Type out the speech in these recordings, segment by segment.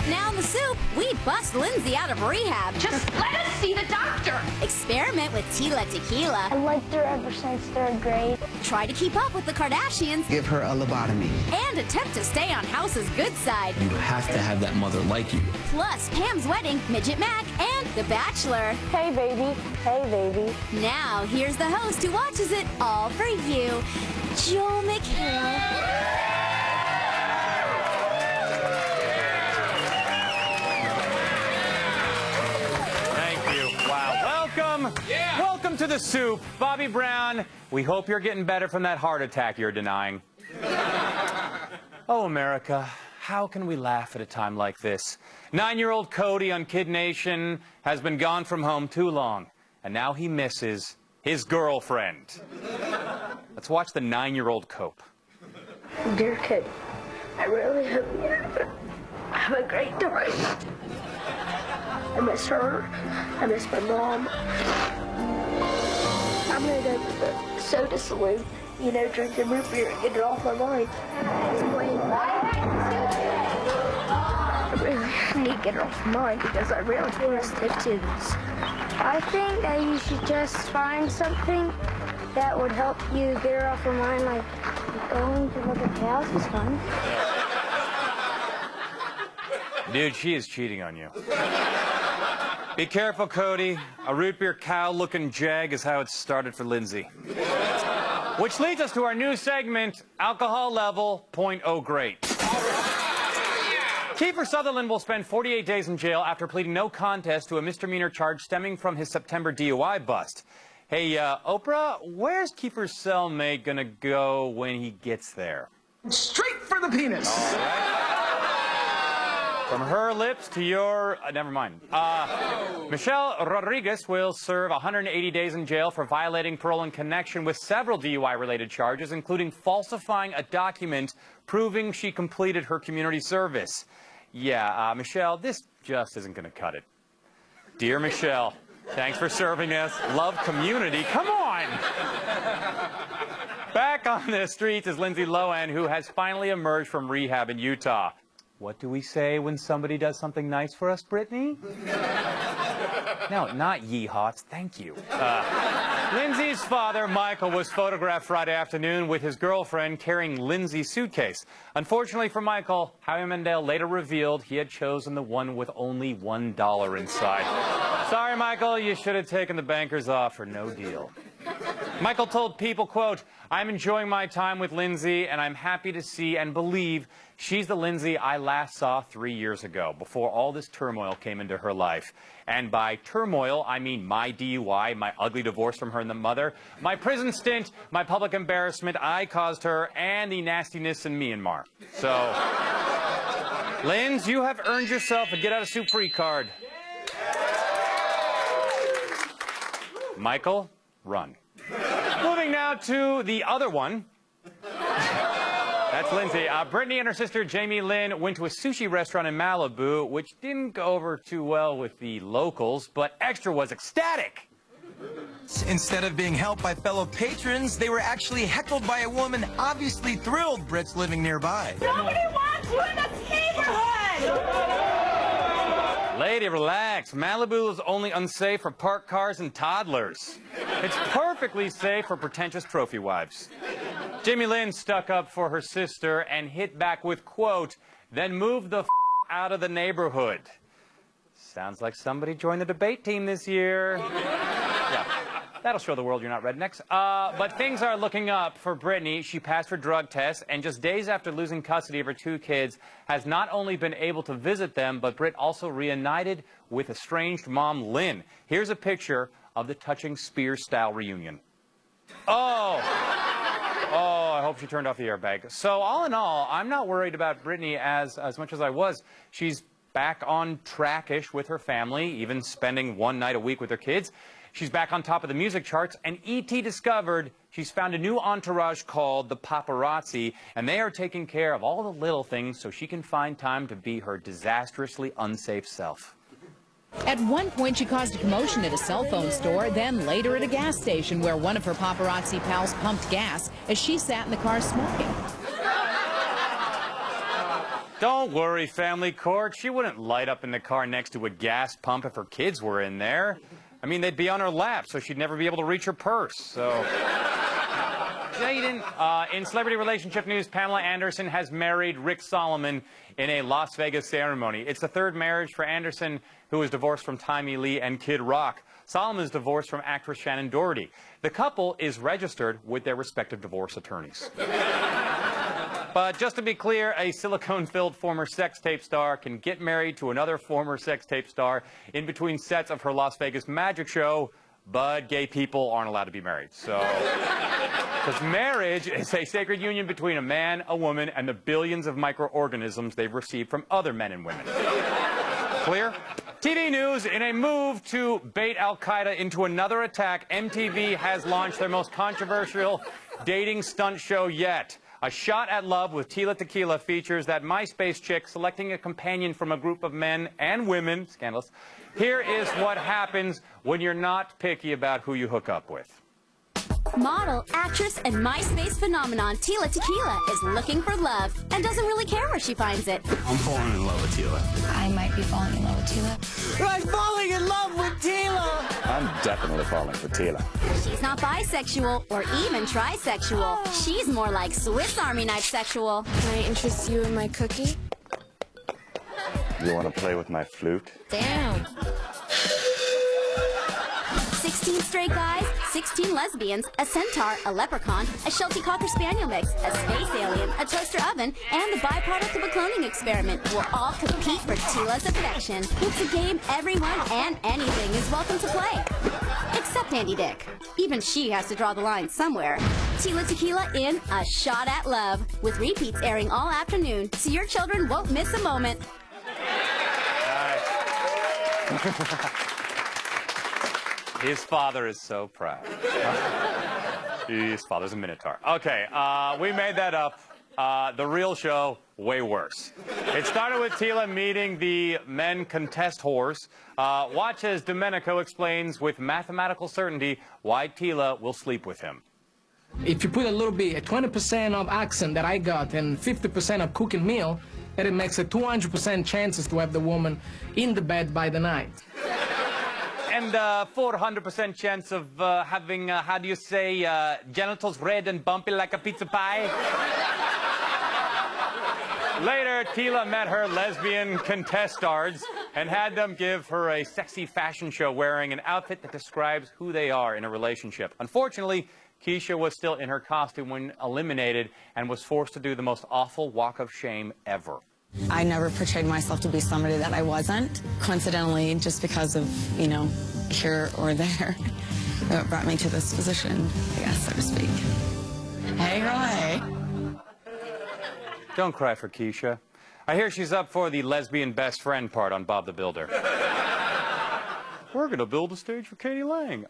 Up now in the Soup, we bust Lindsay out of rehab. Just let us see the doctor. Experiment with Tila Tequila. I liked her ever since 3rd grade. Try to keep up with the Kardashians. Give her a lobotomy. And attempt to stay on House's good side. You have to have that mother like you. Plus Pam's wedding, Midget Mac, and The Bachelor. Hey, baby. Hey, baby. Now, here's the host who watches it all for you, Joel McHale. Welcome to the Soup. Bobby Brown, we hope you're getting better from that heart attack you're denying. Oh, America, how can we laugh at a time like this? 9-year-old Cody on Kid Nation has been gone from home too long, and now he misses his girlfriend. Let's watch the 9-year-old cope. Dear kid, I really hope you have a great time. I miss her. I miss my mom. I'm gonna go to the soda saloon, drink the root beer and get it off my mind. I really need to get it off my mind because I really want to stick to this. I think that you should just find something that would help you get her off your mind, like going to look at cows is fun. Dude, she is cheating on you. Be careful, Cody. A root beer cow-looking jag is how it started for Lindsay. Which leads us to our new segment, Alcohol Level .0 Great. Kiefer Sutherland will spend 48 days in jail after pleading no contest to a misdemeanor charge stemming from his September DUI bust. Hey, Oprah, where's Kiefer's cellmate gonna go when he gets there? Straight for the penis. All right. From her lips to your... never mind. Michelle Rodriguez will serve 180 days in jail for violating parole in connection with several DUI-related charges, including falsifying a document proving she completed her community service. Yeah, Michelle, this just isn't going to cut it. Dear Michelle, thanks for serving us. Love community. Come on! Back on the streets is Lindsay Lohan, who has finally emerged from rehab in Utah. What do we say when somebody does something nice for us, Britney? No, not yeehaws. Thank you. Lindsay's father, Michael, was photographed Friday afternoon with his girlfriend carrying Lindsay's suitcase. Unfortunately for Michael, Howie Mandel later revealed he had chosen the one with only $1 inside. Sorry, Michael, you should have taken the banker's offer. No deal. Michael told People, quote, I'm enjoying my time with Lindsay, and I'm happy to see and believe she's the Lindsay I last saw 3 years ago, before all this turmoil came into her life. And by turmoil, I mean my DUI, my ugly divorce from her and the mother, my prison stint, my public embarrassment I caused her, and the nastiness in Myanmar. So, Linz, you have earned yourself a get-out-of-soup-free card. Michael, run. Moving now to the other one. That's Lindsay. Britney and her sister Jamie Lynn went to a sushi restaurant in Malibu, which didn't go over too well with the locals, but Extra was ecstatic. Instead of being helped by fellow patrons, they were actually heckled by a woman obviously thrilled Brits living nearby. Nobody wants you in this neighborhood! Lady, relax. Malibu is only unsafe for parked cars and toddlers. It's perfectly safe for pretentious trophy wives. Jamie Lynn stuck up for her sister and hit back with, quote, then move the out of the neighborhood. Sounds like somebody joined the debate team this year. Yeah, that'll show the world you're not rednecks. But things are looking up for Britney. She passed her drug test, and just days after losing custody of her 2 kids, has not only been able to visit them, but Brit also reunited with estranged mom Lynn. Here's a picture of the touching Spears-style reunion. Oh, I hope she turned off the airbag. So all in all, I'm not worried about Britney as much as I was. She's back on track-ish with her family, even spending one night a week with her kids. She's back on top of the music charts, and E.T. discovered she's found a new entourage called the Paparazzi, and they are taking care of all the little things so she can find time to be her disastrously unsafe self. At one point, she caused a commotion at a cell phone store, then later at a gas station where one of her paparazzi pals pumped gas as she sat in the car smoking. Don't worry, family court. She wouldn't light up in the car next to a gas pump if her kids were in there. I mean, they'd be on her lap, so she'd never be able to reach her purse. So, Jaden, in celebrity relationship news, Pamela Anderson has married Rick Solomon in a Las Vegas ceremony. It's the third marriage for Anderson, who was divorced from Tommy Lee and Kid Rock. Solomon is divorced from actress Shannon Doherty. The couple is registered with their respective divorce attorneys. But just to be clear, a silicone-filled former sex tape star can get married to another former sex tape star in between sets of her Las Vegas magic show, but gay people aren't allowed to be married. So, because marriage is a sacred union between a man, a woman, and the billions of microorganisms they've received from other men and women. Clear? TV news, in a move to bait Al-Qaeda into another attack, MTV has launched their most controversial dating stunt show yet. A Shot at Love with Tila Tequila features that MySpace chick selecting a companion from a group of men and women. Scandalous. Here is what happens when you're not picky about who you hook up with. Model, actress, and MySpace phenomenon Tila Tequila is looking for love and doesn't really care where she finds it. I'm falling in love with Tila. I might be falling in love with Tila. I'm falling in love with Tila! I'm definitely falling for Tila. She's not bisexual or even trisexual. She's more like Swiss Army knife sexual. Can I interest you in my cookie? You want to play with my flute? Damn. 16 straight guys, 16 lesbians, a centaur, a leprechaun, a Sheltie Cocker Spaniel mix, a space alien, a toaster oven, and the byproduct of a cloning experiment will all compete for Tila's affection. It's a game everyone and anything is welcome to play. Except Andy Dick. Even she has to draw the line somewhere. Tila Tequila in A Shot at Love, with repeats airing all afternoon, so your children won't miss a moment. His father is so proud. His father's a minotaur. Okay, we made that up. The real show, way worse. It started with Tila meeting the men contest whores. Watch as Domenico explains with mathematical certainty why Tila will sleep with him. If you put a little bit, 20% of accent that I got and 50% of cooking meal, then it makes a 200% chances to have the woman in the bed by the night. And 400% chance of having, how do you say, genitals red and bumpy like a pizza pie? Later, Tila met her lesbian contestants and had them give her a sexy fashion show wearing an outfit that describes who they are in a relationship. Unfortunately, Keisha was still in her costume when eliminated and was forced to do the most awful walk of shame ever. I never portrayed myself to be somebody that I wasn't. Coincidentally, just because of, you know, here or there, that brought me to this position, I guess, so to speak. Hey, girl, hey. Don't cry for Keisha. I hear she's up for the lesbian best friend part on Bob the Builder. We're going to build a stage for Katie Lang.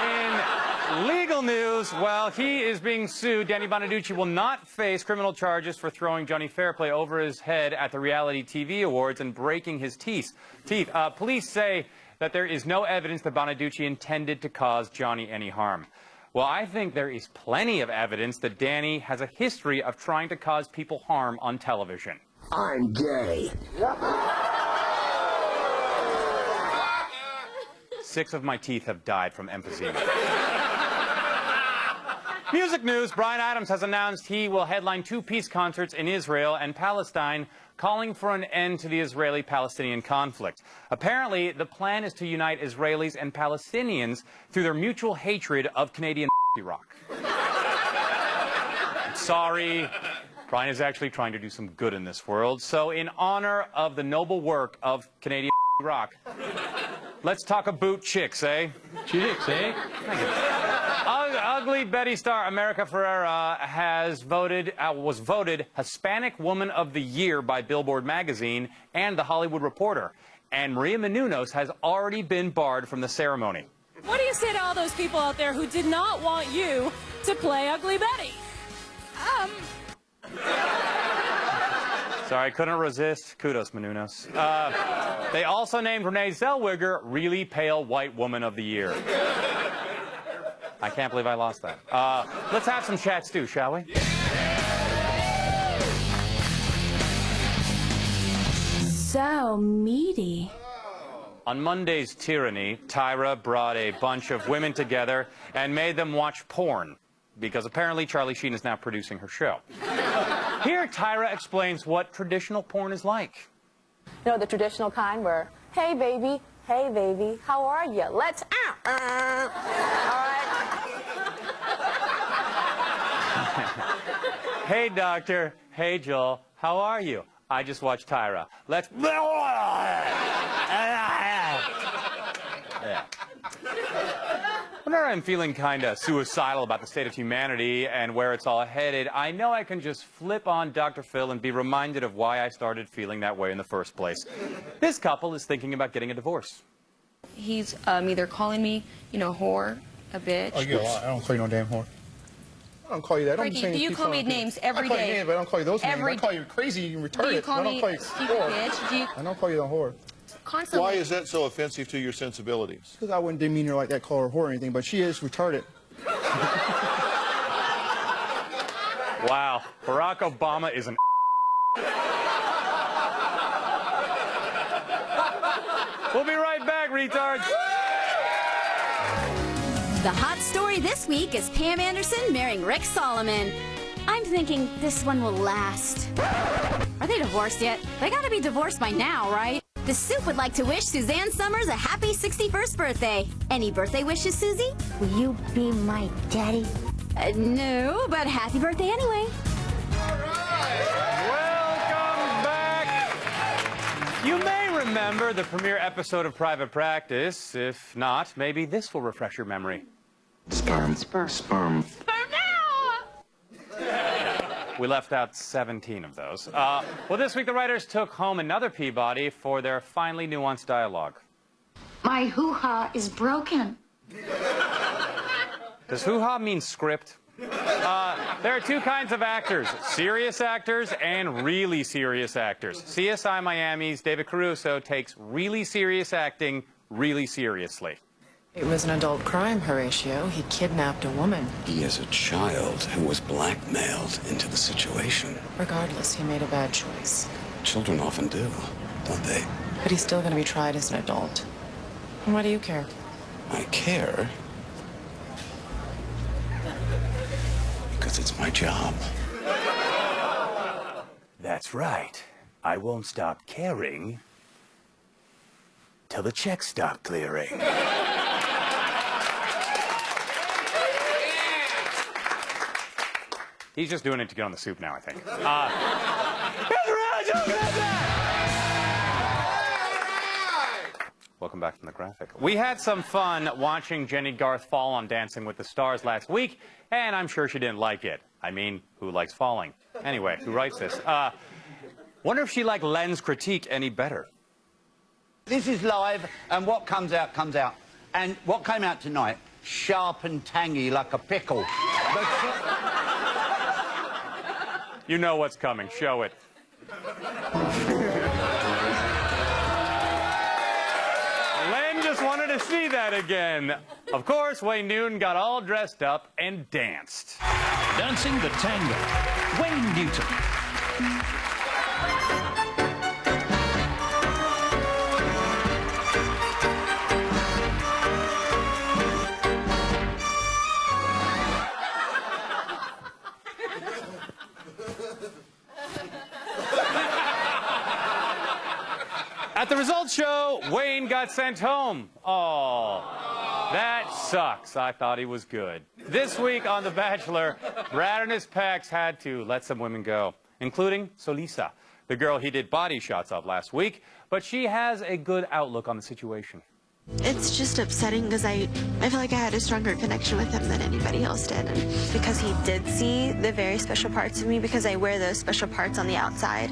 In legal news, while he is being sued, Danny Bonaducci will not face criminal charges for throwing Johnny Fairplay over his head at the reality TV awards and breaking his teeth. Police say that there is no evidence that Bonaducci intended to cause Johnny any harm. Well, I think there is plenty of evidence that Danny has a history of trying to cause people harm on television. I'm gay. 6 of my teeth have died from emphysema. Music news, Bryan Adams has announced he will headline 2 peace concerts in Israel and Palestine, calling for an end to the Israeli-Palestinian conflict. Apparently, the plan is to unite Israelis and Palestinians through their mutual hatred of Canadian rock. Sorry, Bryan is actually trying to do some good in this world. So in honor of the noble work of Canadian rock, let's talk about chicks, eh? Chicks, eh? Thank you. Ugly Betty star America Ferrera was voted Hispanic Woman of the Year by Billboard magazine and The Hollywood Reporter. And Maria Menounos has already been barred from the ceremony. What do you say to all those people out there who did not want you to play Ugly Betty? Sorry, couldn't resist. Kudos, Menounos. They also named Renee Zellweger Really Pale White Woman of the Year. I can't believe I lost that. Let's have some chat stew, shall we? so meaty. On Monday's Tyranny, Tyra brought a bunch of women together and made them watch porn, because apparently Charlie Sheen is now producing her show. Here, Tyra explains what traditional porn is like. You know, the traditional kind where, hey baby, how are you? Let's, all right. Hey doctor, hey Joel, how are you? I just watched Tyra. Let's... Whenever I'm feeling kind of suicidal about the state of humanity and where it's all headed, I know I can just flip on Dr. Phil and be reminded of why I started feeling that way in the first place. This couple is thinking about getting a divorce. He's either calling me, you know, whore, a bitch. Oh, you a lot. I don't call you no damn whore. I don't call you that. Frankie, do you call me names every day? I call you names, but I don't call you those names. I call you crazy and retarded. Do you call me I don't call you whore. bitch? I don't call you a whore. Constantly. Why is that so offensive to your sensibilities? Because I wouldn't demean her like that, call her whore or anything, but she is retarded. Wow, Barack Obama is an We'll be right back, retards. The hot story this week is Pam Anderson marrying Rick Solomon. I'm thinking this one will last. Are they divorced yet? They gotta be divorced by now, right? The Soup would like to wish Suzanne Summers a happy 61st birthday. Any birthday wishes, Susie? Will you be my daddy? No, but happy birthday anyway. Welcome back. You may remember the premiere episode of Private Practice. If not, maybe this will refresh your memory. Sperm. We left out 17 of those. Well, this week the writers took home another Peabody for their finely nuanced dialogue. My hoo-ha is broken. Does hoo-ha mean script? There are two kinds of actors, serious actors and really serious actors. CSI Miami's David Caruso takes really serious acting really seriously. It was an adult crime, Horatio. He kidnapped a woman. He is a child who was blackmailed into the situation. Regardless, he made a bad choice. Children often do, don't they? But he's still going to be tried as an adult. And why do you care? I care because it's my job. That's right. I won't stop caring till the checks stop clearing. He's just doing it to get on the Soup now, I think. Welcome back from the graphic. We had some fun watching Jenny Garth fall on Dancing with the Stars last week, and I'm sure she didn't like it. I mean, who likes falling? Anyway, who writes this? Wonder if she liked Len's critique any better. This is live, and what comes out, comes out. And what came out tonight, sharp and tangy like a pickle. You know what's coming. Show it. Len just wanted to see that again. Of course, Wayne Newton got all dressed up and danced. Dancing the tango, Wayne Newton. At the results show, Wayne got sent home. Oh, that sucks. I thought he was good. This week on The Bachelor, Brad and his pecs had to let some women go, including Solisa, the girl he did body shots of last week, but she has a good outlook on the situation. It's just upsetting because I feel like I had a stronger connection with him than anybody else did. And because he did see the very special parts of me, because I wear those special parts on the outside.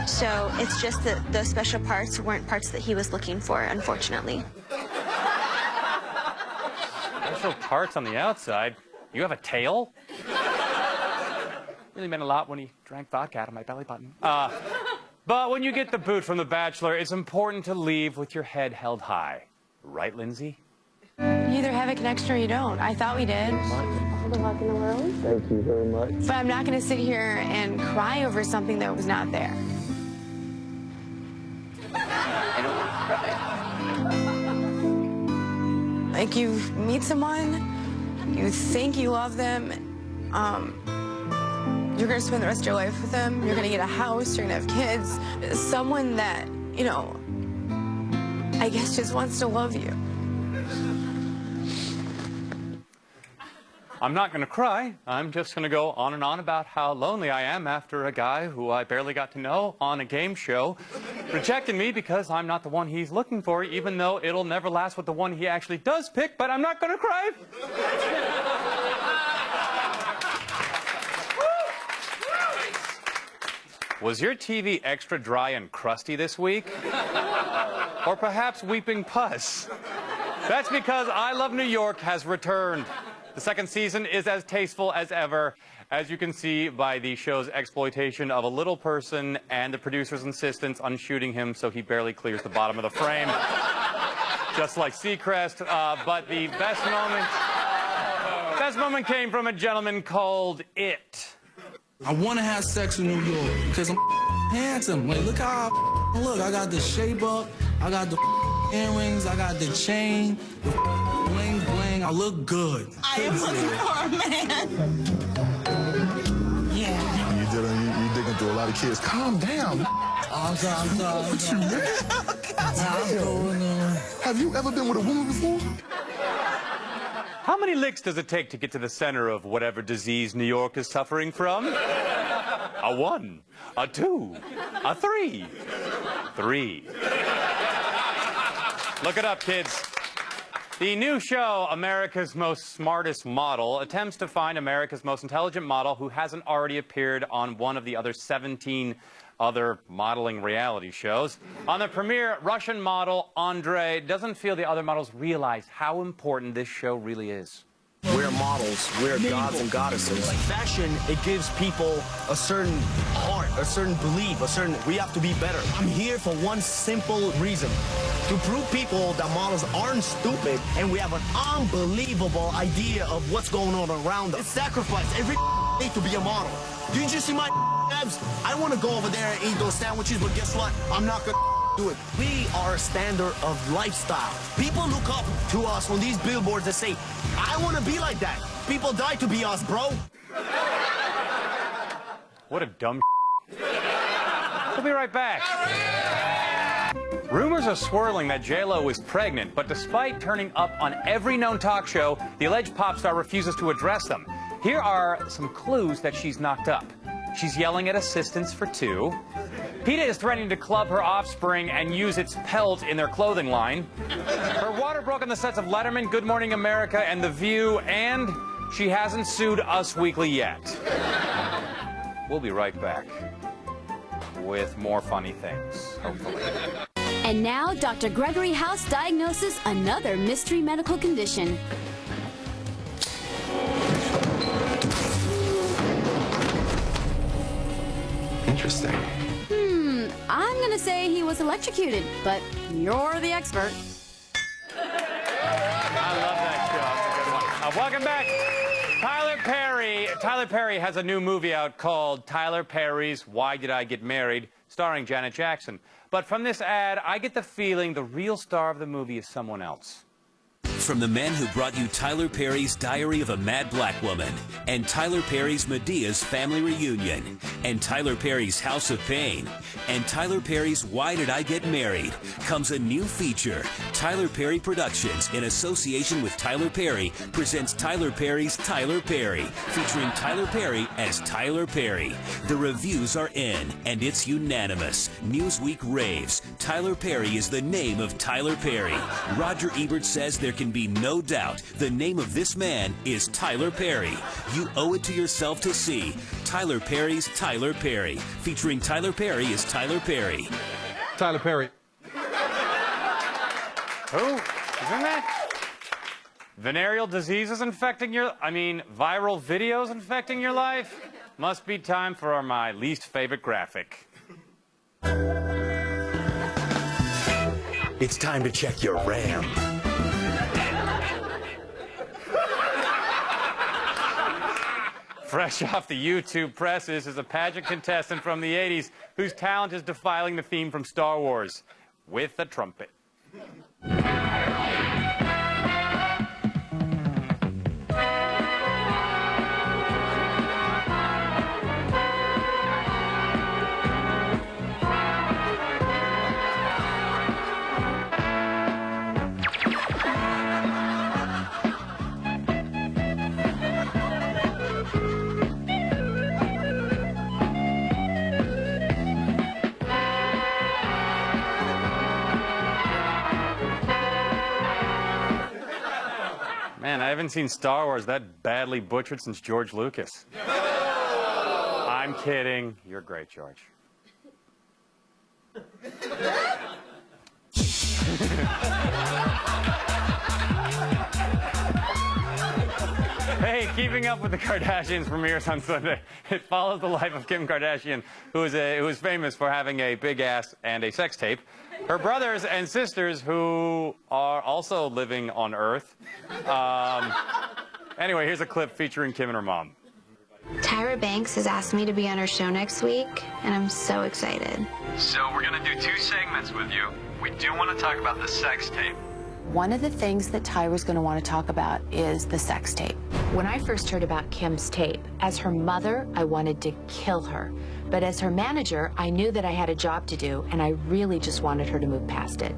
So it's just that those special parts weren't parts that he was looking for, unfortunately. Special parts on the outside? You have a tail? Really meant a lot when he drank vodka out of my belly button. But when you get the boot from The Bachelor, it's important to leave with your head held high. Right, Lindsay? You either have a connection or you don't. I thought we did. All the luck in the world. Thank you very much. But I'm not going to sit here and cry over something that was not there. Like, you meet someone, you think you love them, you're gonna spend the rest of your life with them, you're gonna get a house, you're gonna have kids. Someone that, you know, I guess just wants to love you. I'm not going to cry. I'm just going to go on and on about how lonely I am after a guy who I barely got to know on a game show rejected me because I'm not the one he's looking for, even though it'll never last with the one he actually does pick, but I'm not going to cry. Was your TV extra dry and crusty this week? Or perhaps weeping pus? That's because I Love New York has returned. The second season is as tasteful as ever, as you can see by the show's exploitation of a little person and the producer's insistence on shooting him so he barely clears the bottom of the frame. Just like Seacrest, but the best moment came from a gentleman called It. I want to have sex in New York because I'm handsome. Like, look how I look. I got the shape up, I got the earrings, I got the chain, the bling bling. I look good. I am looking for a man. Yeah. You're digging through a lot of kids. Calm down. I'm sorry. What you mean? Have you ever been with a woman before? How many licks does it take to get to the center of whatever disease New York is suffering from? A 1, a 2, a 3. 3. Look it up, kids. The new show, America's Most Smartest Model, attempts to find America's most intelligent model who hasn't already appeared on one of the other 17 other modeling reality shows. On the premiere, Russian model Andre doesn't feel the other models realize how important this show really is. We're models, we're gods and goddesses. Like fashion, it gives people a certain heart, a certain belief, we have to be better. I'm here for one simple reason. To prove people that models aren't stupid and we have an unbelievable idea of what's going on around us. It's sacrifice every day to be a model. Didn't you see my abs? I want to go over there and eat those sandwiches, but guess what? I'm not gonna do it. We are a standard of lifestyle. People look up to us on these billboards that say, I want to be like that. People die to be us, bro. What a dumb We'll be right back. Rumors are swirling that J-Lo is pregnant, but despite turning up on every known talk show, the alleged pop star refuses to address them. Here are some clues that she's knocked up. She's yelling at assistants for 2. PETA is threatening to club her offspring and use its pelt in their clothing line. Her water broke on the sets of Letterman, Good Morning America, and The View, and she hasn't sued Us Weekly yet. We'll be right back with more funny things, hopefully. And now, Dr. Gregory House diagnoses another mystery medical condition. Interesting. I'm gonna say he was electrocuted, but you're the expert. I love that show. That's a good one. Welcome back. Tyler Perry has a new movie out called Tyler Perry's Why Did I Get Married, starring Janet Jackson. But from this ad, I get the feeling the real star of the movie is someone else. From the men who brought you Tyler Perry's Diary of a Mad Black Woman, and Tyler Perry's Medea's Family Reunion, and Tyler Perry's House of Pain, and Tyler Perry's Why Did I Get Married, comes a new feature. Tyler Perry Productions, in association with Tyler Perry, presents Tyler Perry's Tyler Perry, featuring Tyler Perry as Tyler Perry. The reviews are in, and it's unanimous. Newsweek raves. Tyler Perry is the name of Tyler Perry. Roger Ebert says there can be no doubt the name of this man is Tyler Perry. You owe it to yourself to see Tyler Perry's Tyler Perry, featuring Tyler Perry as Tyler Perry. Tyler Perry. Who? Isn't that? Venereal diseases infecting viral videos infecting your life? Must be time for my least favorite graphic. It's time to check your RAM. Fresh off the YouTube presses is a pageant contestant from the 80s whose talent is defiling the theme from Star Wars with a trumpet. Man, I haven't seen Star Wars that badly butchered since George Lucas. I'm kidding. You're great, George. Hey, Keeping Up with the Kardashians premieres on Sunday. It follows the life of Kim Kardashian, who is famous for having a big ass and a sex tape, her brothers and sisters, who are also living on Earth. Anyway, here's a clip featuring Kim and her mom. Tyra Banks has asked me to be on her show next week, and I'm so excited. So we're going to do 2 segments with you. We do want to talk about the sex tape. One of the things that Tyra's going to want to talk about is the sex tape. When I first heard about Kim's tape, as her mother, I wanted to kill her. But as her manager, I knew that I had a job to do, and I really just wanted her to move past it.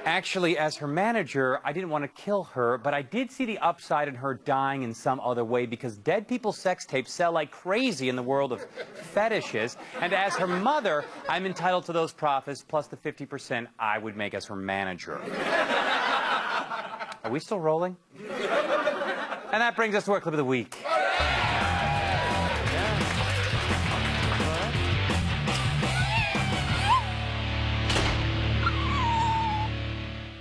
Actually, as her manager, I didn't want to kill her, but I did see the upside in her dying in some other way because dead people's sex tapes sell like crazy in the world of fetishes. And as her mother, I'm entitled to those profits plus the 50% I would make as her manager. Are we still rolling? And that brings us to our clip of the week.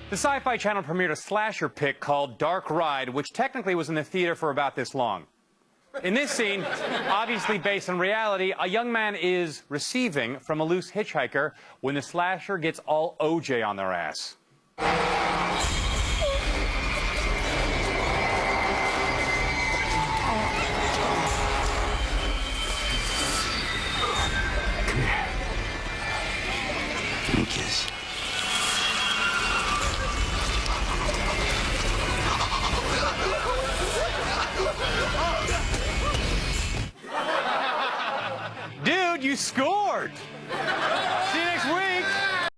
The Sci-Fi Channel premiered a slasher pic called Dark Ride, which technically was in the theater for about this long. In this scene, obviously based on reality, a young man is receiving from a loose hitchhiker when the slasher gets all OJ on their ass. Give me a kiss. Dude, you scored!